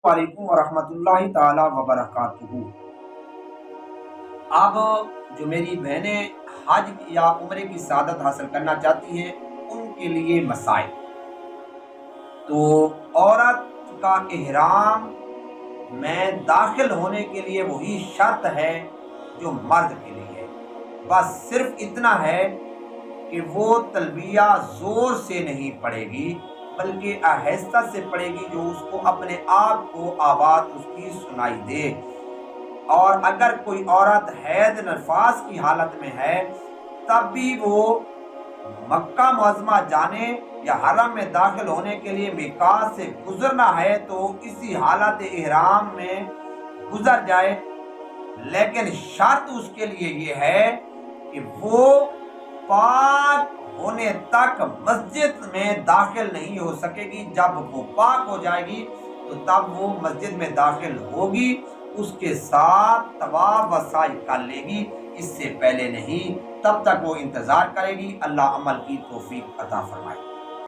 वालेकुम वरहमतुल्लाहि ताला वबरकातुहू। अब जो मेरी बहनें हज या उम्रे की सआदत हासिल करना चाहती हैं, उनके लिए मसाइल। तो औरत का इहराम में दाखिल होने के लिए वही शर्त है जो मर्द के लिए है। बस सिर्फ इतना है कि वो तलबिया जोर से नहीं पढ़ेगी, बल्कि आहिस्ता से पढ़ेगी, जो उसको अपने आप को आवाज़ उसकी सुनाई दे। और अगर कोई औरत हैद नफास की हालत में है, तब भी वो मक्का मुअज़्ज़मा जाने या हरम में दाखिल होने के लिए मिकात से गुजरना है तो इसी हालत इहराम में गुजर जाए। लेकिन शर्त उसके लिए ये है कि वो पाक होने तक मस्जिद में दाखिल नहीं हो सकेगी। जब वो पाक हो जाएगी तो तब वो मस्जिद में दाखिल होगी, उसके साथ तवाफ व साई कर लेगी, इससे पहले नहीं। तब तक वो इंतज़ार करेगी। अल्लाह अमल की तौफीक अता फरमाए।